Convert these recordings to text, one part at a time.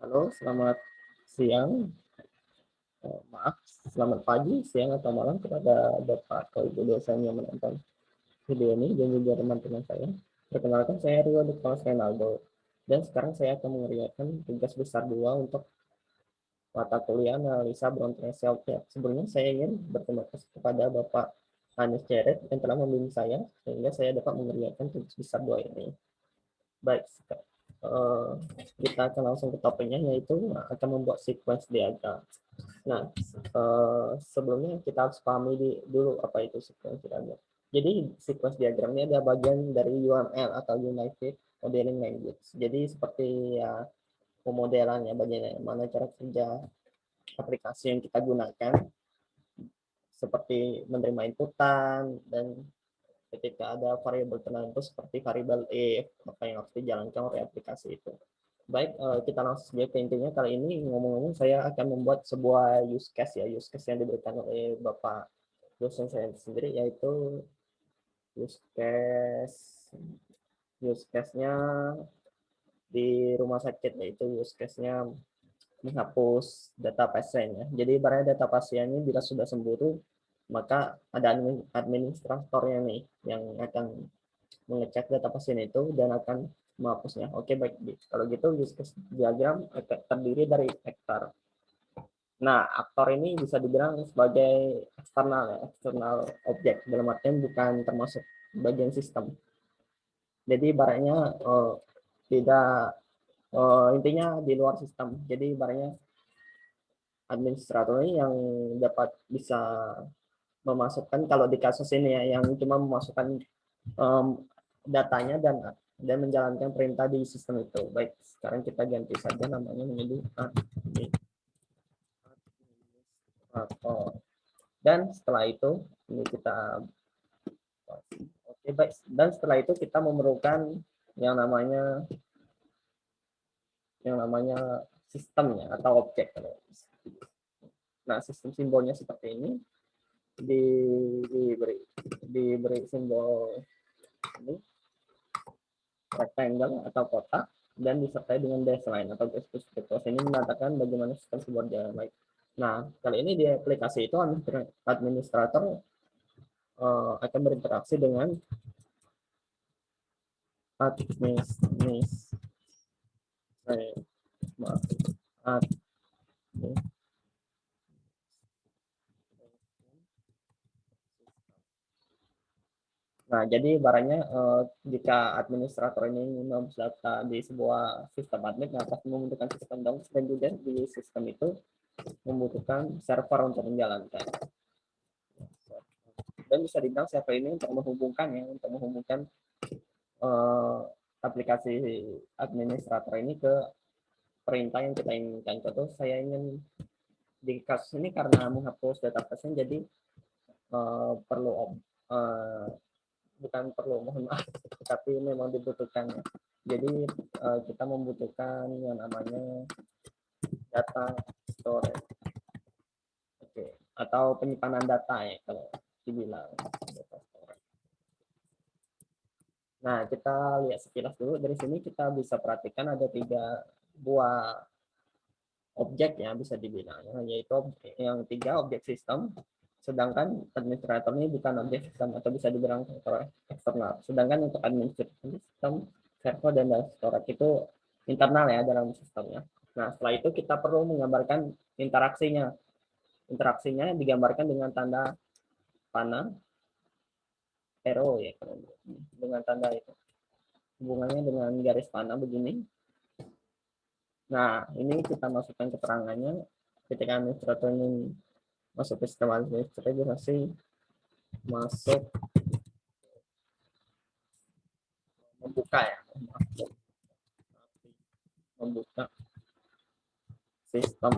Halo, selamat siang. Maaf, selamat pagi, siang, atau malam kepada Bapak atau Ibu dosen yang menonton video ini dan juga teman-teman saya. Perkenalkan, saya Rio Nicholas Renaldo. Dan sekarang saya akan mengerjakan tugas besar 2 untuk mata kuliah analisa broadcast software. Sebelumnya saya ingin berterima kasih kepada Bapak Anies Ceret yang telah membimbing saya sehingga saya dapat mengerjakan tugas besar 2 ini. Baik, eh, kita akan langsung ke topiknya, yaitu akan membuat sequence diagram. Nah, sebelumnya kita harus pahami dulu apa itu sequence diagram. Jadi, sequence diagram ini adalah bagian dari UML atau Unified Modeling Language. Jadi, seperti ya pemodelannya, bagaimana cara kerja aplikasi yang kita gunakan, seperti menerima inputan, dan ketika ada variabel tertentu seperti variabel if, maka yang harus dijalankan oleh aplikasi itu. Baik, kita langsung saja ke intinya. Kali ini ngomong-ngomong saya akan membuat sebuah use case ya, use case yang diberikan oleh Bapak dosen saya sendiri, yaitu use case use case-nya di rumah sakit, yaitu use case-nya menghapus data pasiennya. Jadi ibaratnya data pasiennya bila sudah sembuh, maka ada administratornya nih yang akan mengecek data pasien itu dan akan menghapusnya. Oke, baik. Kalau gitu use case diagram terdiri dari aktor. Nah, aktor ini bisa dibilang sebagai eksternal ya, eksternal objek, dalam artian bukan termasuk bagian sistem. Jadi ibaratnya tidak intinya di luar sistem. Jadi ibaratnya administrator ini yang dapat bisa memasukkan, kalau di kasus ini ya, yang cuma memasukkan um, datanya dan menjalankan perintah di sistem itu. Baik, sekarang kita ganti saja namanya menjadi administrator. Dan setelah itu ini kita oke, baik. Dan setelah itu kita memerlukan yang namanya sistemnya atau objek. Nah, sistem simbolnya seperti ini, diberi simbol ini rectangle atau kotak dan disertai dengan baseline atau garis putus. Ini mengatakan bagaimana sistem sebuah jalan baik. Nah, kali ini di aplikasi itu administrator akan berinteraksi dengan administrator. Nah, jadi barangnya jika administrator ini menghapus data di sebuah sistem admin, maka membutuhkan sistem DOS dan juga di sistem itu membutuhkan server untuk menjalankan. Dan bisa dibilang server ini untuk menghubungkan eh, aplikasi administrator ini ke perintah yang kita inginkan. Contoh, saya ingin di kasus ini karena menghapus data pasien, jadi perlu bukan perlu, mohon maaf, tapi memang dibutuhkan. Jadi kita membutuhkan yang namanya data storage, oke, atau penyimpanan data ya kalau dibilang data storage. Nah, kita lihat sekilas dulu. Dari sini kita bisa perhatikan ada 3 buah objek ya, bisa dibilang, yaitu yang 3 objek sistem, sedangkan administrator ini bukan objek sistem atau bisa dibilang eksternal. Sedangkan untuk administrator sistem, server dan data storage itu internal ya dalam sistemnya. Nah, setelah itu kita perlu menggambarkan interaksinya. Interaksinya digambarkan dengan tanda panah arrow ya, dengan tanda itu. Hubungannya dengan garis panah begini. Nah, ini kita masukkan keterangannya ketika administrator ini masuk ke sistem administrasi, masuk membuka ya, membuka sistem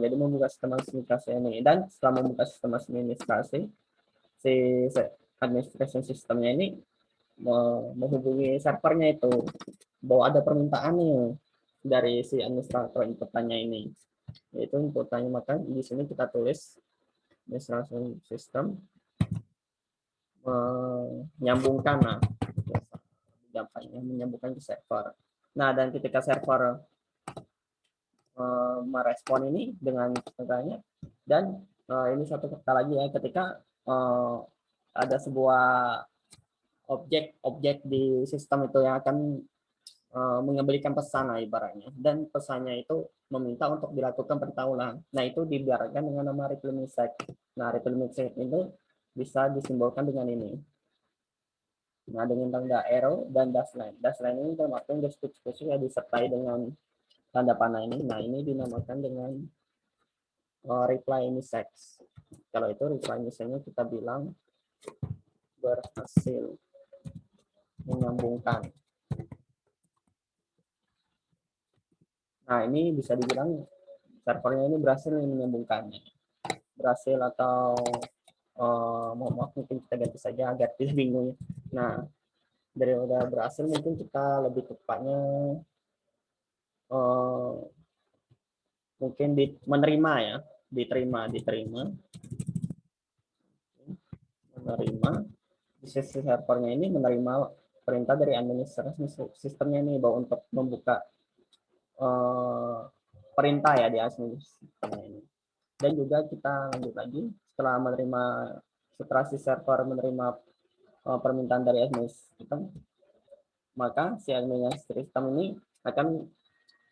jadi membuka sistem administrasi ini. Dan setelah membuka sistem administrasi, si administration sistemnya ini menghubungi servernya itu, bahwa ada permintaan nih dari si administrator inputannya ini, yaitu inputannya. Maka di sini kita tulis administration system menyambungkan, nah gampangnya menyambungkan ke server. Nah, dan ketika server merespon ini dengan katanya, dan ini satu kata lagi ya, ketika ada sebuah objek di sistem itu yang akan mengembalikan pesan lah ibaratnya, dan pesannya itu meminta untuk dilakukan perintah ulang. Nah, itu dibiarkan dengan nama replay message. Nah, replay message itu bisa disimbolkan dengan ini. Nah, dengan tanda arrow dan dash line. Dash line ini termasuk deskripsi ya disertai dengan tanda panah ini. Nah, ini dinamakan dengan reply message. Kalau itu reply message-nya kita bilang berhasil menyambungkan. Nah, ini bisa dibilang servernya ini berhasil menyambungkannya. Berhasil atau mohon maaf mungkin kita ganti saja agar tidak bingung. Nah, dari udah berhasil mungkin kita lebih tepatnya mungkin menerima ya, diterima menerima di sisi servernya ini menerima perintah dari administrasi sistemnya ini bahwa untuk membuka perintah ya di administrasi sistemnya ini. Dan juga kita lanjut lagi setelah si server menerima permintaan dari administrasi sistem, maka si administrasi sistem ini akan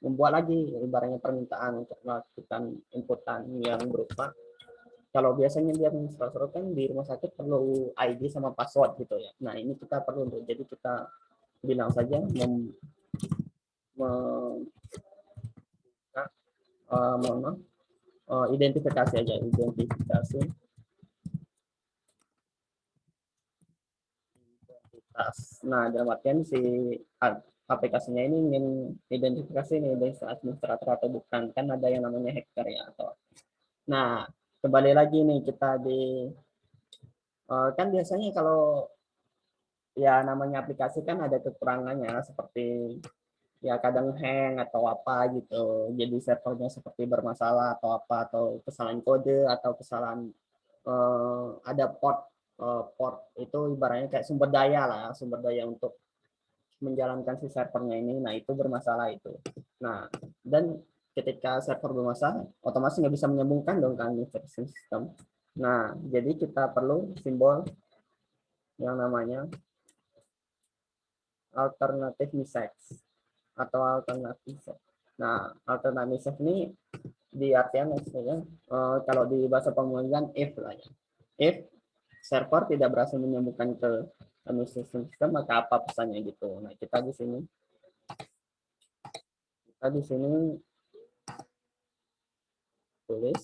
membuat lagi ibaratnya permintaan untuk melakukan inputan yang berupa, kalau biasanya dia administrator kan di rumah sakit perlu ID sama password gitu ya. Nah, ini kita perlu untuk, jadi kita bilang saja identifikasi aja, identitas. Nah, dalam artian si aplikasinya ini ingin identifikasi ini identitas administrator atau bukan, kan ada yang namanya hacker ya atau. Nah, kembali lagi nih kita di kan biasanya kalau ya namanya aplikasi kan ada kekurangannya seperti ya kadang hang atau apa gitu. Jadi servernya seperti bermasalah atau apa, atau kesalahan kode atau kesalahan ada port itu ibaratnya kayak sumber daya lah, sumber daya untuk menjalankan si servernya ini. Nah, itu bermasalah itu. Nah, dan ketika server bermasalah, otomatis nggak bisa menyambungkan dong kan sistem. Nah, jadi kita perlu simbol yang namanya alternative message atau alternative. Nah, alternative ini di artian maksudnya kalau di bahasa pemrograman if lah ya. If server tidak berhasil menyambungkan ke sistem, maka apa pesannya gitu. Nah, kita di sini tulis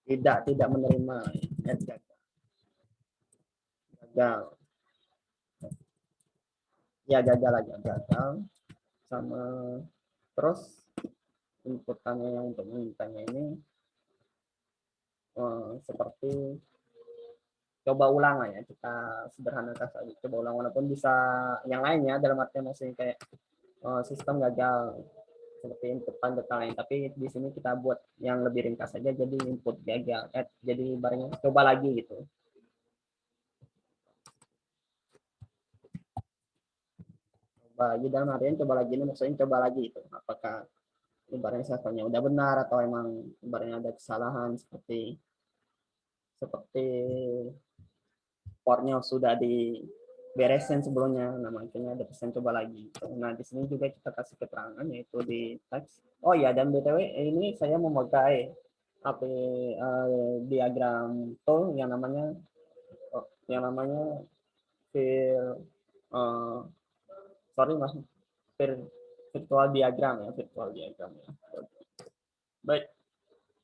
tidak menerima gagal ya, gagal aja, gagal sama terus inputannya yang untuk mintanya ini seperti coba ulang lah ya, kita sederhanakan saja, coba ulang, walaupun bisa yang lainnya dalam artian maksudnya kayak sistem gagal seperti input tanda lain, tapi di sini kita buat yang lebih ringkas saja, jadi input gagal jadi barangnya coba lagi gitu. Coba lagi dalam artian coba lagi ini maksudnya coba lagi itu apakah ibaratnya servernya udah benar atau emang ibaratnya ada kesalahan seperti seperti portnya sudah diberesin sebelumnya. Nah, makanya ada pesan coba lagi. Nah, di sini juga kita kasih keterangan yaitu di teks. Oh ya, dan BTW ini saya memakai diagram tool yang namanya uh, sorry mas virtual diagram ya, virtual diagram ya. Baik.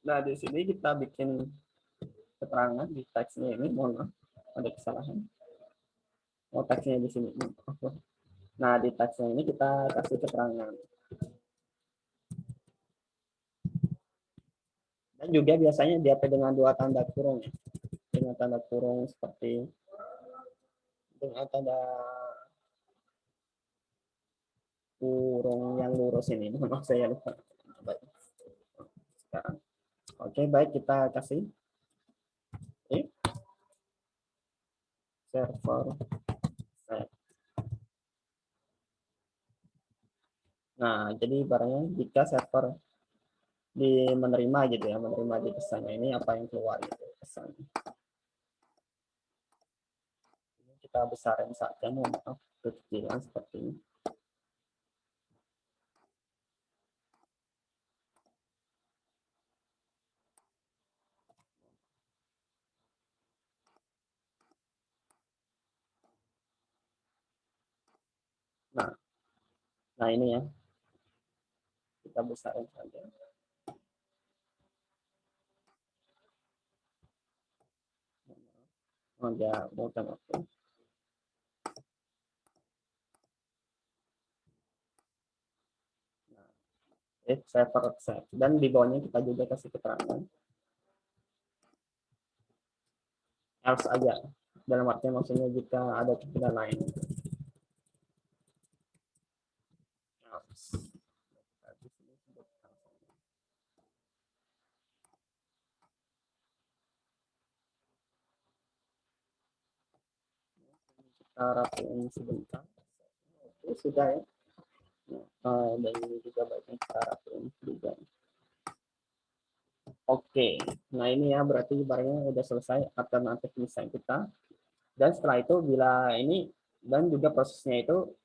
Nah, di sini kita bikin keterangan di teksnya ini, mohon maaf ada kesalahan. Oh, teksnya di sini. Nah, di teksnya ini kita kasih keterangan. Dan juga biasanya diapit dengan dua tanda kurung ya. Dengan tanda kurung seperti dengan tanda kurung yang lurus ini. Maaf saya lupa. Baik. Sekarang. Oke, baik kita kasih server Nah, jadi barangnya jika server menerima gitu ya, menerima di pesannya ini apa yang keluar gitu pesan. Ini kita besarin saja, mohon maaf kekecilan seperti ini. Nah, nah ini ya, kita besarin saja. Oh ya, mau oke. Server accept, dan di bawahnya kita juga kasih keterangan else aja, dalam artian maksudnya jika ada ketidak lain else. Kita rapiin sebentar. Oke, sudah ya. Dan ini juga baiknya kita rapiin juga. Oke, nah ini ya berarti barangnya udah selesai alternatif desain kita. Dan setelah itu bila ini dan juga prosesnya itu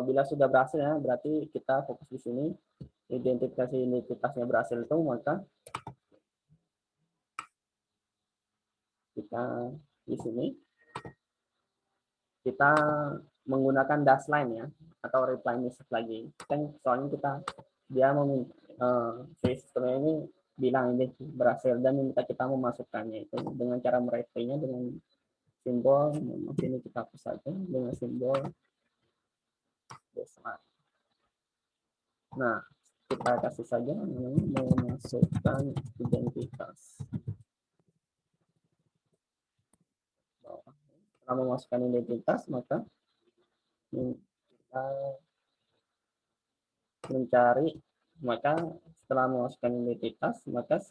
bila sudah berhasil ya, berarti kita fokus di sini. Identifikasi identitasnya berhasil itu, maka kita di sini kita menggunakan dash line ya, atau reply message lagi. Kan soalnya kita dia mau sistemnya ini bilang ini berhasil dan minta kita memasukkannya itu dengan cara mereplaynya dengan simbol, ini kita hapus saja dengan simbol dash line. Nah, kita kasih saja memasukkan identitas. Setelah memasukkan identitas, maka kita mencari, maka setelah memasukkan identitas, maka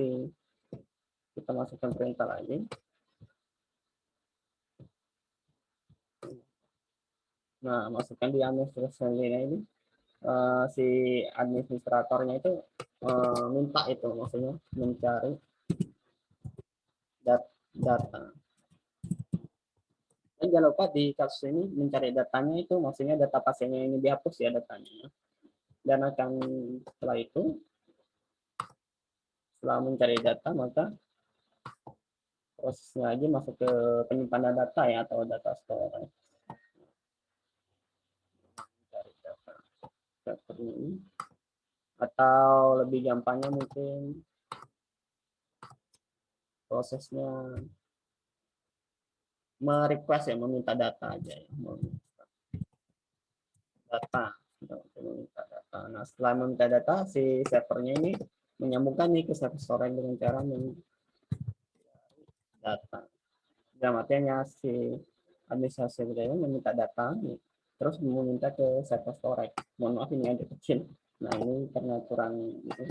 kita masukkan perintah lagi. Nah, masukkan di administratornya ini, si administratornya itu minta itu, maksudnya mencari data. Dan jangan lupa di kasus ini mencari datanya itu, maksudnya data pasiennya ini dihapus ya datanya. Dan akan setelah itu, setelah mencari data, maka prosesnya lagi masuk ke penyimpanan data ya, atau data store. Cari data seperti ini. Atau lebih gampangnya mungkin prosesnya merequest ya, meminta data aja ya, data, meminta data. Nah, setelah meminta data, si servernya ini menyambungkan nih ke server storage dengan cara data. Dalam artinya si administrasi ini meminta data, nih, terus meminta ke server storage. Mohon maaf ini agak kecil. Nah ini karena kurang itu.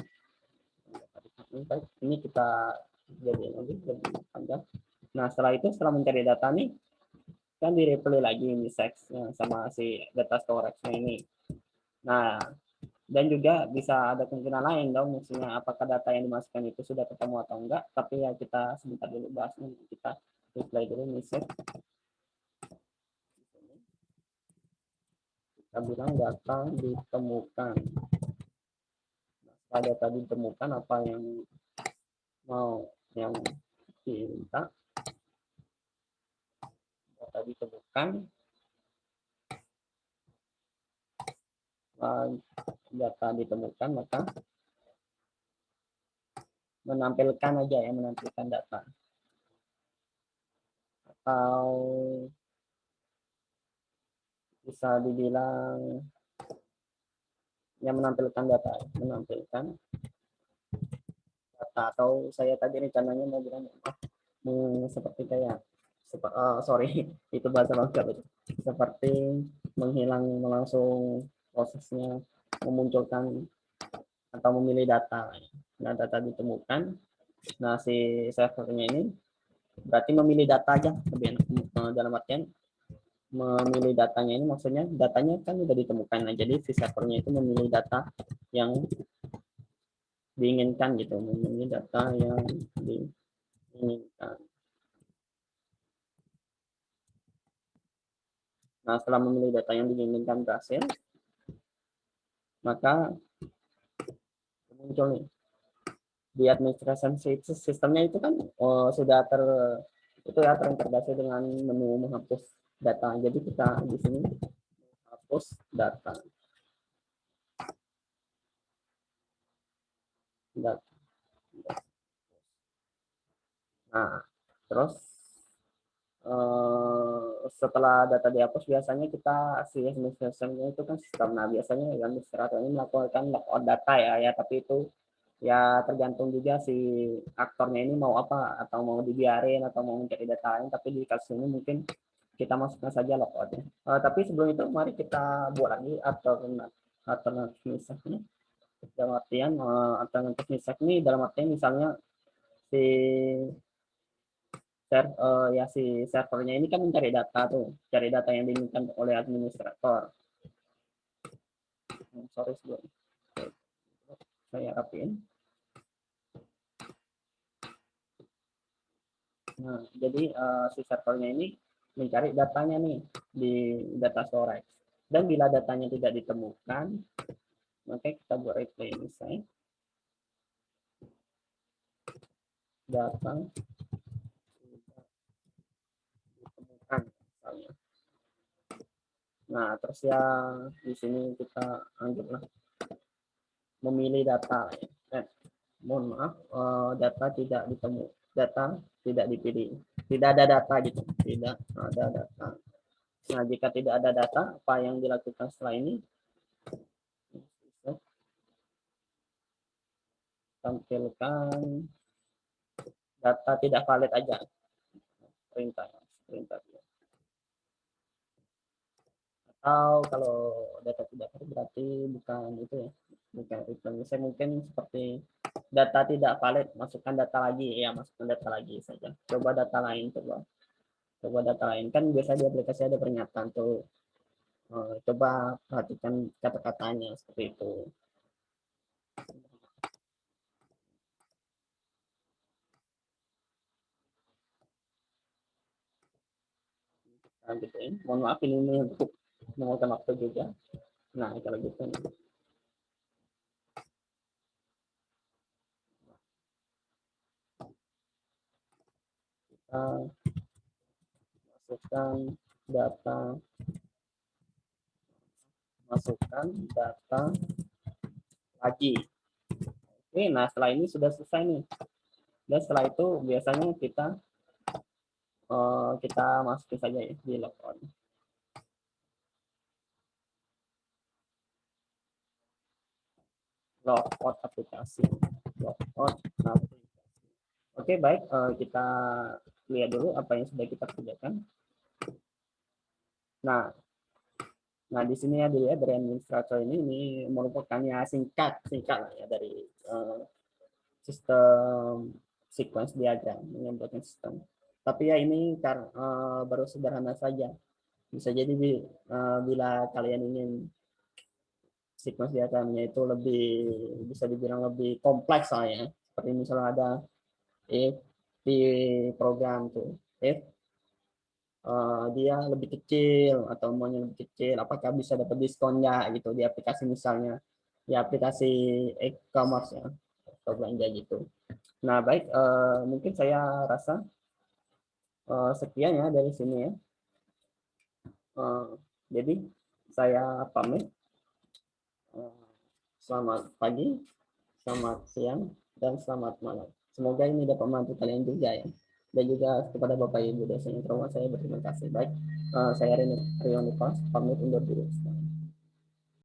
Ini kita jadi lagi lebih panjang. Nah setelah itu, setelah mencari data nih, kan di replay lagi ini seks sama si data storage-nya ini. Nah, dan juga bisa ada kemungkinan lain dong, maksudnya apakah data yang dimasukkan itu sudah ketemu atau enggak, tapi ya kita sebentar dulu bahasnya, kita replay dulu nih set. Kita bilang data ditemukan. Nah, data ditemukan apa yang mau yang diminta, data ditemukan, data ditemukan, maka menampilkan aja ya, menampilkan data, atau bisa dibilang yang menampilkan data, menampilkan data, atau saya tadi rencananya mau bilang seperti kayak sorry itu bahasa lengkap itu, seperti menghilang langsung prosesnya, memunculkan atau memilih data. Nah data ditemukan, nah si servernya ini berarti memilih data aja lebih enak, dalam artian memilih datanya ini maksudnya datanya kan sudah ditemukan. Nah, jadi si servernya itu memilih data yang diinginkan gitu, memilih data yang diinginkan. Nah, setelah memilih data yang diinginkan berhasil, maka muncul nih di administration sistemnya itu kan sudah itu ya terintegrasi dengan menu menghapus data. Jadi kita di sini hapus data. Nah, terus setelah data dihapus biasanya kita si administrationnya itu kan sistem. Nah, biasanya administrator ini melakukan logout data ya, tapi itu ya tergantung juga si aktornya ini mau apa, atau mau dibiarin atau mau mencari data lain. Tapi di kasus ini mungkin kita masukkan saja logoutnya. Tapi sebelum itu mari kita buat lagi alternatif misalnya dalam artian alternatif misalnya dalam artian misalnya si ya si servernya ini kan mencari data tuh, cari data yang diinginkan oleh administrator. Sorry sebelum saya rapiin. Nah, jadi si servernya ini mencari datanya nih di data storage. Dan bila datanya tidak ditemukan, maka kita buat replay misalnya data ditemukan misalnya. Nah, terus ya di sini kita anggaplah memilih data. Mohon maaf, data tidak ditemu, data tidak dipilih, tidak ada data gitu, tidak ada data. Nah, jika tidak ada data, apa yang dilakukan setelah ini? Tampilkan data tidak valid aja, perintah, perintah. Atau kalau data tidak valid berarti bukan itu ya, bukan itu. Saya mungkin seperti data tidak valid, masukkan data lagi, ya masukkan data lagi saja. Coba data lain, coba data lain, kan biasa di aplikasi ada pernyataan tuh. Coba perhatikan kata-katanya seperti itu. Nah, gitu ya. Mohon maaf ini untuk memakan waktu juga. Nah, kalau gitu kita masukkan data lagi. Oke, nah setelah ini sudah selesai nih. Dan setelah itu biasanya kita masukin saja ya di logout. Logout aplikasi. Logout aplikasi. Oke, baik. Kita lihat dulu apa yang sudah kita kerjakan. Nah, di sini ya dilihat dari administrator ini merupakan ya singkat lah ya dari sistem sequence diagram menyampaikan sistem. Tapi ya ini baru sederhana saja. Bisa jadi bila kalian ingin sequence diagramnya itu lebih bisa dibilang lebih kompleks lah ya. Seperti misalnya ada if di program tuh if dia lebih kecil atau maunya lebih kecil, apakah bisa dapat diskon ya gitu di aplikasi misalnya di aplikasi e-commerce ya atau belanja gitu. Nah baik, mungkin saya rasa sekian ya dari sini ya. Jadi saya pamit. Selamat pagi, selamat siang, dan selamat malam. Semoga ini dapat membantu kalian juga ya. Dan juga kepada Bapak Ibu dosen yang terhormat saya berterima kasih. Baik, saya Rion Nicholas, pamit undur diri.